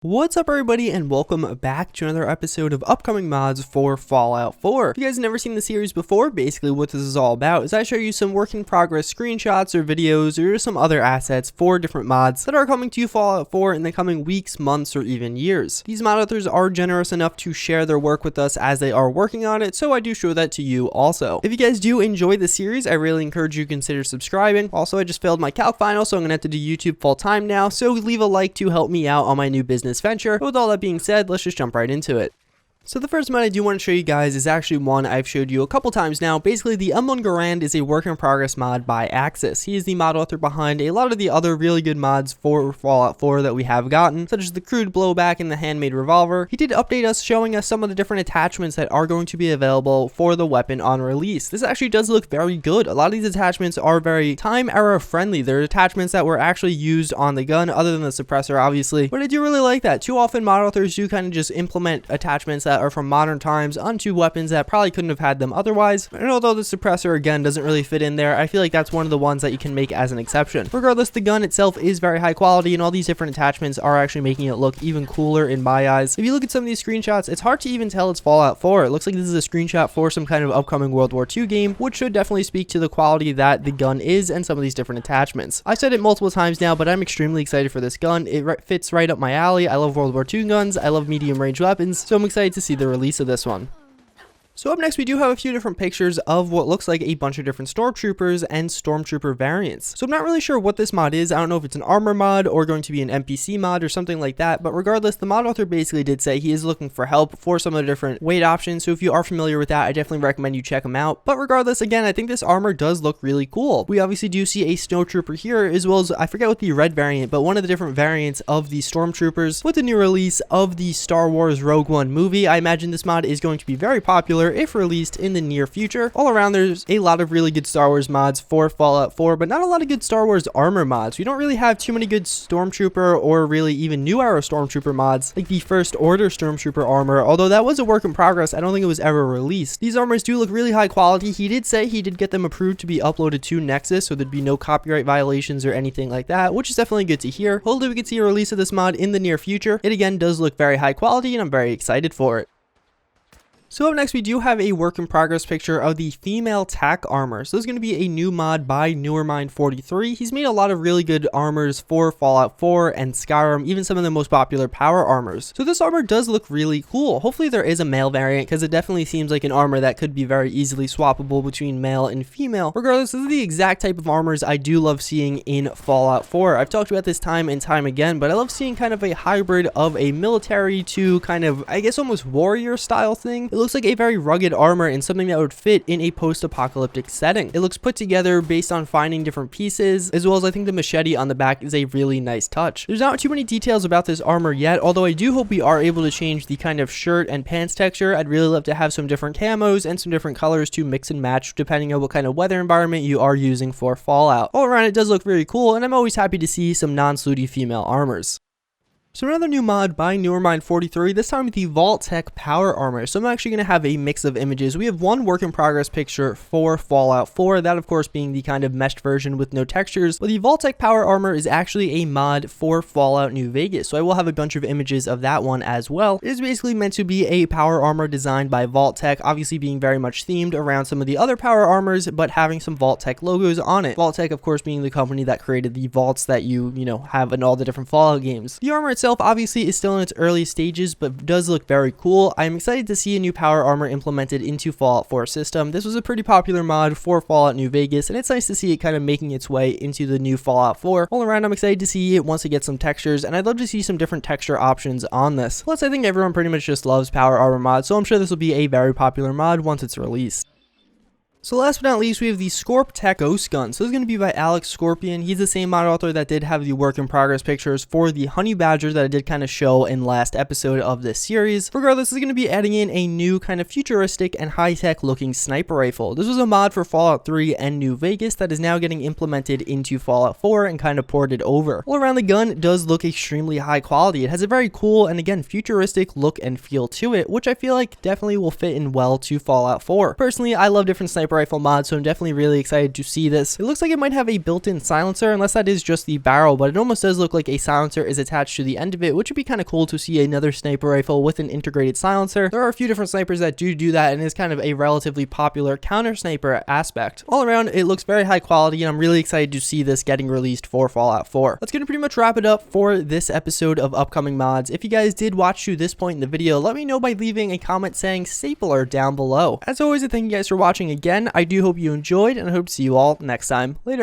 What's up everybody and welcome back to another episode of upcoming mods for Fallout 4. If you guys have never seen the series before, basically what this is all about is I show you some work in progress screenshots or videos or some other assets for different mods that are coming to Fallout 4 in the coming weeks, months, or even years. These mod authors are generous enough to share their work with us as they are working on it, so I do show that to you also. If you guys do enjoy the series, I really encourage you to consider subscribing. Also, I just failed my calc final, so I'm gonna have to do YouTube full time now, so leave a like to help me out on my new business venture. But with all that being said, let's just jump right into it. So the first mod I do want to show you guys is actually one I've showed you a couple times now. Basically, the Garand is a work in progress mod by Axis. He is the mod author behind a lot of the other really good mods for Fallout 4 that we have gotten, such as the crude blowback and the handmade revolver. He did update us, showing us some of the different attachments that are going to be available for the weapon on release. This actually does look very good. A lot of these attachments are very time era friendly. They're attachments that were actually used on the gun, other than the suppressor obviously, but I do really like that. Too often mod authors do kind of just implement attachments that are from modern times onto weapons that probably couldn't have had them otherwise. And although the suppressor again doesn't really fit in there, I feel like that's one of the ones that you can make as an exception. Regardless, the gun itself is very high quality, and all these different attachments are actually making it look even cooler in my eyes. If you look at some of these screenshots, it's hard to even tell it's Fallout 4. It looks like this is a screenshot for some kind of upcoming World War II game, which should definitely speak to the quality that the gun is and some of these different attachments. I've said it multiple times now, but I'm extremely excited for this gun. It fits right up my alley. I love World War II guns. I love medium range weapons, so I'm excited to see the release of this one. So up next, we do have a few different pictures of what looks like a bunch of different Stormtroopers and Stormtrooper variants. So I'm not really sure what this mod is. I don't know if it's an armor mod or going to be an NPC mod or something like that, but regardless, the mod author basically did say he is looking for help for some of the different weight options. So if you are familiar with that, I definitely recommend you check them out. But regardless, again, I think this armor does look really cool. We obviously do see a Snowtrooper here, as well as, I forget what the red variant, but one of the different variants of the Stormtroopers. With the new release of the Star Wars Rogue One movie, I imagine this mod is going to be very popular if released in the near future. All around, there's a lot of really good Star Wars mods for Fallout 4, but not a lot of good Star Wars armor mods. We don't really have too many good Stormtrooper or really even new era Stormtrooper mods, like the First Order Stormtrooper armor, although that was a work in progress. I don't think it was ever released. These armors do look really high quality. He did say he did get them approved to be uploaded to Nexus, so there'd be no copyright violations or anything like that, which is definitely good to hear. Hopefully we can see a release of this mod in the near future. It again does look very high quality, and I'm very excited for it. So up next, we do have a work in progress picture of the female Tac Armor. So this is going to be a new mod by Newermind43. He's made a lot of really good armors for Fallout 4 and Skyrim, even some of the most popular power armors. So this armor does look really cool. Hopefully there is a male variant, because it definitely seems like an armor that could be very easily swappable between male and female. Regardless, this is the exact type of armors I do love seeing in Fallout 4. I've talked about this time and time again, but I love seeing kind of a hybrid of a military to kind of, I guess, almost warrior style thing. It looks like a very rugged armor and something that would fit in a post-apocalyptic setting. It looks put together based on finding different pieces, as well as I think the machete on the back is a really nice touch. There's not too many details about this armor yet, although I do hope we are able to change the kind of shirt and pants texture. I'd really love to have some different camos and some different colors to mix and match depending on what kind of weather environment you are using for Fallout. All around, it does look very cool, and I'm always happy to see some non-slutty female armors. So another new mod by Newermind43, this time with the VaulTec Power Armor. So I'm actually going to have a mix of images. We have one work in progress picture for Fallout 4, that of course being the kind of meshed version with no textures, but the VaulTec Power Armor is actually a mod for Fallout New Vegas. So I will have a bunch of images of that one as well. It is basically meant to be a power armor designed by VaulTec, obviously being very much themed around some of the other power armors, but having some VaulTec logos on it. VaulTec, of course, being the company that created the vaults that you have in all the different Fallout games. The armor itself obviously is still in its early stages, but does look very cool. I'm excited to see a new power armor implemented into Fallout 4 system. This was a pretty popular mod for Fallout New Vegas, and it's nice to see it kind of making its way into the new Fallout 4. All around, I'm excited to see it once it gets some textures, and I'd love to see some different texture options on this. Plus, I think everyone pretty much just loves power armor mods, so I'm sure this will be a very popular mod once it's released. So last but not least, we have the Tac Ghost Gun. So this is going to be by Alex Scorpion. He's the same mod author that did have the work in progress pictures for the Honey Badger that I did kind of show in last episode of this series. Regardless, this is going to be adding in a new kind of futuristic and high-tech looking sniper rifle. This was a mod for Fallout 3 and New Vegas that is now getting implemented into Fallout 4 and kind of ported over. All around, the gun does look extremely high quality. It has a very cool and again futuristic look and feel to it, which I feel like definitely will fit in well to Fallout 4. Personally, I love different sniper sniper rifle mod, so I'm definitely really excited to see this. It looks like it might have a built-in silencer, unless that is just the barrel, but it almost does look like a silencer is attached to the end of it, which would be kind of cool to see another sniper rifle with an integrated silencer. There are a few different snipers that do that, and is kind of a relatively popular counter sniper aspect. All around, it looks very high quality, and I'm really excited to see this getting released for Fallout 4. That's gonna pretty much wrap it up for this episode of upcoming mods. If you guys did watch to this point in the video, let me know by leaving a comment saying stapler down below. As always, I thank you guys for watching again. I do hope you enjoyed, and I hope to see you all next time. Later.